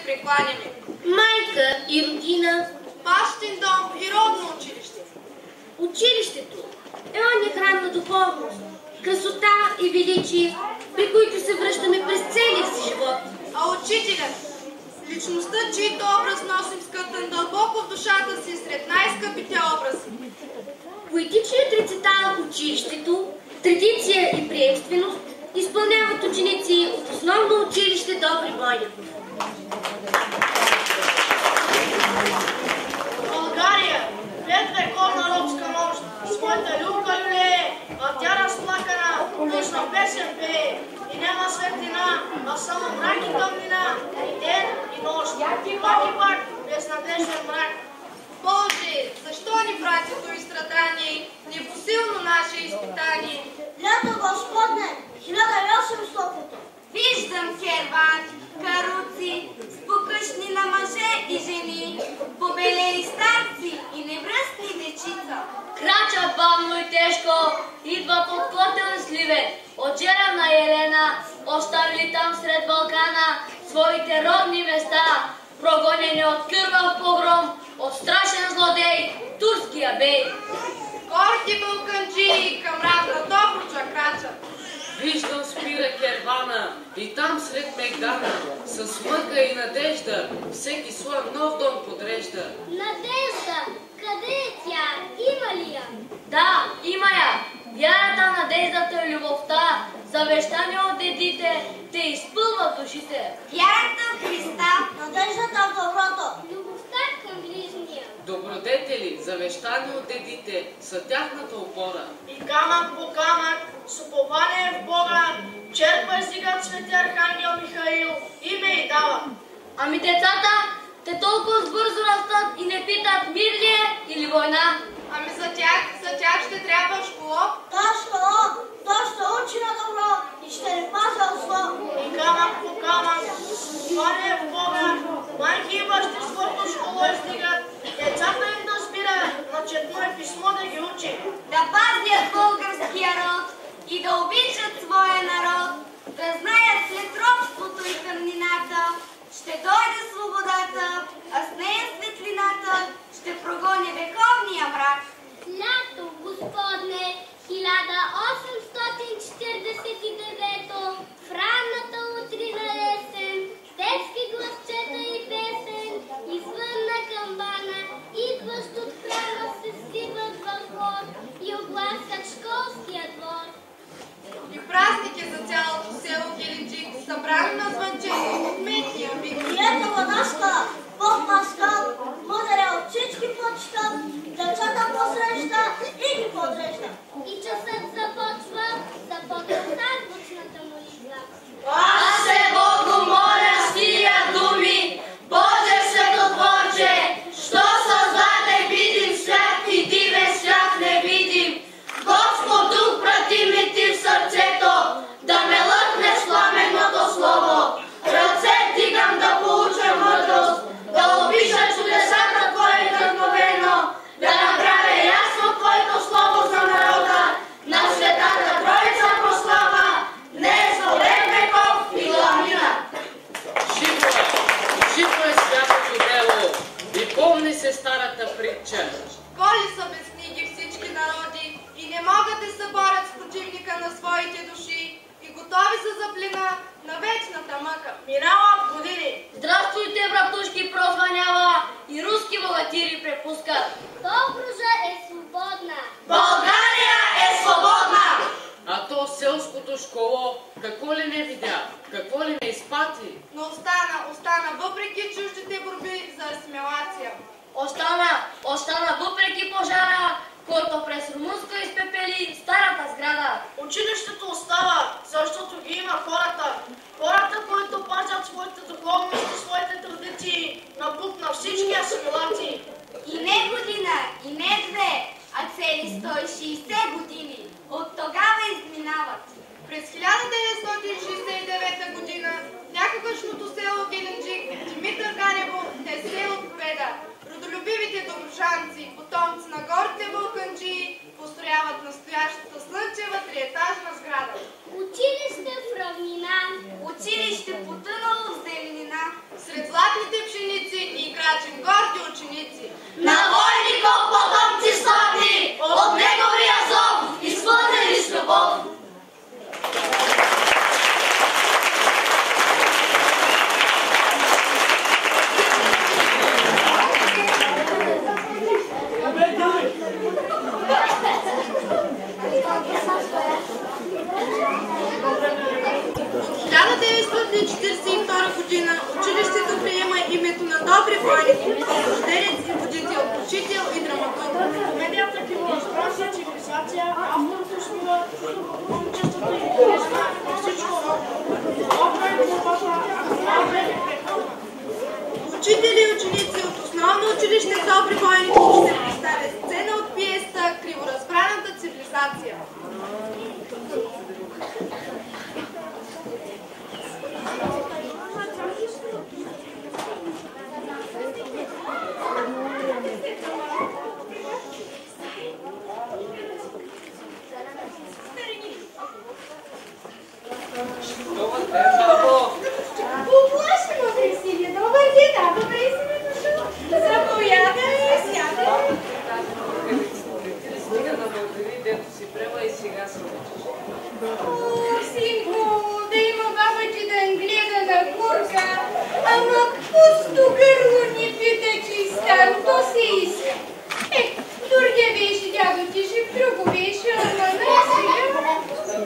прекланяме. Майка и родина, Бащин дом и родно училище. училището е оня храм на духовност, красота и величие, при които се връщаме през целия си живот. А учителят, личността, чийто образ носим скътан дълбоко в душата си сред най-скъпите образи. Поетичният рецитал в училището, традиция и приемственост изпълняват ученици от основно училище Добри Война. България, 5-вековна робска нощ, своята любка люлее, а тя разплакана, тъжна песен пее. И няма светлина, а само мрак и тъмнина, и ден, и нощ, и пак, безнадежден мрак. Боже, защо ни прати и страдание, непосилно наше изпитание? Лято Господне, 1800-то. Виждам керван, каруци, спокъшни на мъже и жени, побелели старци и невръстни дечица. Крачат бавно и тежко, идват от Котел Сливен, от Жеравна Елена, оставили там сред Балкана своите родни места, прогонени от кървав погром, от страшен злодей, турския бей. Горки вълканджии към равна Добруджа крачат. Виждам спира кервана и там сред Мегдана, с мъка и надежда, всеки своя нов дом подрежда. Надежда, къде е тя? Има ли я? Да, има я. Вярата, надеждата и любовта, завещани от дедите, те изпълват душите. Вярата в Христа, Надеждата в доброто. Любовта към ближния. Добродетели, завещани от дедите, са тяхната опора. И камък по камък, с упование в Бога, черпа издигат свети Архангел Михаил и ме и дава. Ами децата, те толкова бързо растат и не питат мир ли е или война. ами за тях ще трябва школо. Той ще учи на добро и ще ни пази от зло. И камък по камък, упование в Бога, майки и бащи своето школо издигат, децата им да спират, на четно е писмо да ги учи. Да пазят българския род и да обичат своя народ, да знаят след робството и тъмнината, ще дойде свободата, а с нея светлината ще прогони вековния мрак. Лято, Господне, 1849-то, в ранната утрина есен, детски гласчета и песен, извън на камбана, идващ от храма се сипат във хор и огласкат школския двор. И празник е за цялото село Гелинджик, събрано на звънчето от метния вик. И ето водашка, Бог Паскал, мъдъря от всички почитат, децата посреща и ги подрежда. И часът започва азбучната молитва. Аз се Богу моля с тия думи, Боже светотворче, що създаде видим свят и дивен свят невидим. Господ Дух прати ми ти в сърцето, да ме лъкне сламеното слово. Ръце дигам да получа мъдрост, да опиша чудесата Твое вдъхновено, да направя ясно Твоето слово за народа, на Светата Троица прослава, днес до век веков и гламина. Живо е святото дело и помни се старата притча. Голи са без книги всички народи и не могат да се борят с противника на своите души и готови са за плена на вечната мъка. Минават години. Здравствуйте, братушки, прозвънява и руски богатири препускат. Добруджа е свободна. България е свободна! А то селското школо, какво ли не видя, какво ли не изпати? Но остана въпреки чуждите борби за асимилация. Остана въпреки пожара, който през Румънска изпепели старата сграда. Училището остава, защото ги има хората, които пазят своите духовност и своите традиции, напук на всички асимилации. И не година, и не две, а цели 160 години. От тогава изминават. През 1969 година някогашното село Гелинджик Димитър Ганево е село Победа. Родолюбивите добружанци, потомци на горите вълканджии, построяват настоящата слънчева триетажна сграда. Училище в равнина. Училище потънало в зеленина. Сред сред златните пшеници и крачим горди ученици. На войников потомци славни, от неговия зов, изпълнени с любов. В 1942 година училището приема името на Добри войник, рожденец и водител, учител и драматург. Комедията Криворазправя цивилизация, авторът успива момчетата и туризма и всичко опра и глупата, слава и прехода. Учители и ученици от основно училище Добри войник ще представят сцена от пиеста Криворазбраната цивилизация. Оплашено красивия, добър ден, добре си ме дошъл. Заповядай, сядай. Стига на Българи, дето си прела и сега се учиш. О, синко, да има баба ти да гледа на курка, ама пусто гърло ни пита, че изстан, то се иска. Другия беше дядо ти жив, друго беше, ама най-сега.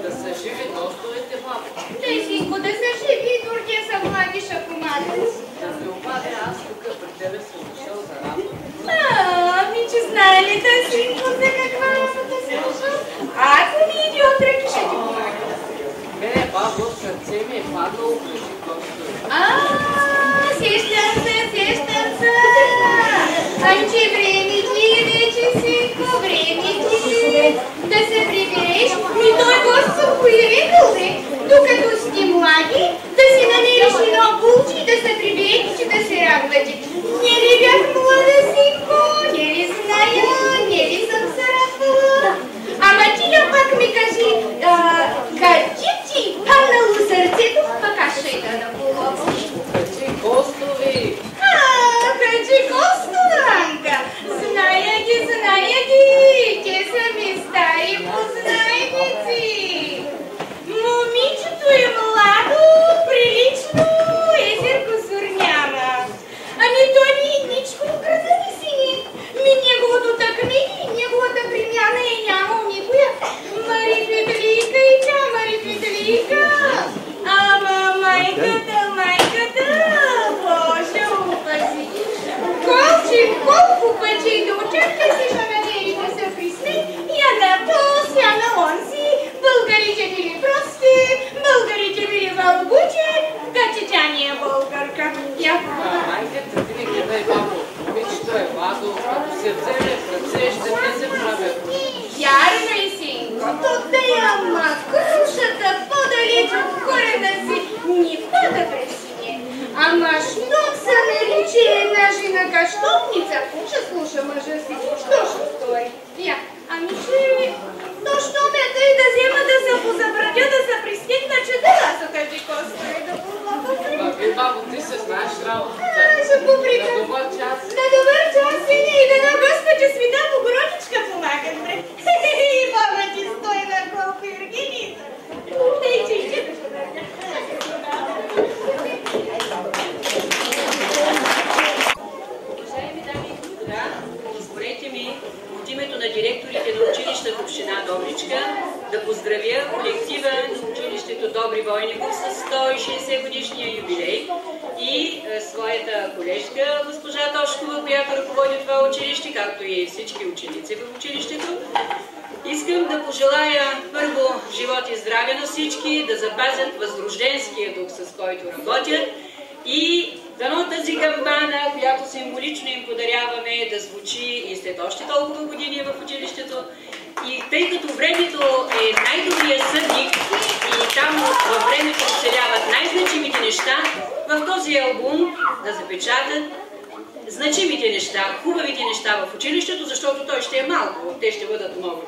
Да са живи достовете, бабо. Тъй, синко, да са живи и другия са млади шакоматец. Да се обадя, аз тук при тебе съм дошъл за работа. Ами, че знае ли да, синко, за каква работа си дошъл? Ако ми иди отръки, ще ти помага. Мене, бабо, сърце ми е падало кажи гостове. Сещам се. Ами, че време ти е вече, синко, време ти да се прибереш. Ми той Господ го е рекал, бе, докато сте млади, да си намериш едно булче и да се приберете, че да се радвате. Не ли бях млада, синко? Не ли зная? Не ли съм се радвала? Ама ти я пак ми кажи, къде ти паднало сърцето, пък аз ще ида да половам. Кажи гостове! Кажи Господ, Анка! Зная ги, те са ми стари познайници. Момичето е младо, прилично, езерко зор няма. Ами той ни ничко украса не сини. Ми неговото тъкмини, неговата премяна е нямал никоя. Мари Петлика и тя, Мари Петлика. Ама майката, Боже упази. Колко пъти да очаква си шанадери да се присне, я на този, я на онзи. Българите били прости, българите били вълбучи, така че тя не е българка. Майката ти не гледай, бабо. Момичето е младо, като се вземе в ръце, ще не се прави. Вярно и синко, тук да я макрушата подалеч от корена си, ни пада пресине. Ама щом се нарича една жена каштовница, ще слуша мъжа си, що ще стори? Ами че, то що ме тъй да взема да се позабрадя, да се пристигна, че да са кажи Костре, да полапа. Бабо, ти се знаеш работата. Ще поприка. На добър час. На добър час, сине, и да на Господи света Богородичка помагат, бре. И баба ти стои на колко Иргиница. Тъй, че иде. Уважаеми дами и господа, позволете ми от името на директорите на училище в община Добричка да поздравя колектива на училището Добри Войников с 160 годишния юбилей и своята колежка госпожа Тошкова, която ръководи това училище, както и всички ученици в училището. Искам да пожелая първо живот и здраве на всички, да запазят възрожденския дух, с който работят, и дано тази камбана, която символично им подаряваме, да звучи и след още толкова години в училището. И тъй като времето е най-добрият съдник и там във времето оцеляват най-значимите неща, в този албум да запечатат значимите неща, хубавите неща в училището, защото той ще е малко, те ще бъдат много.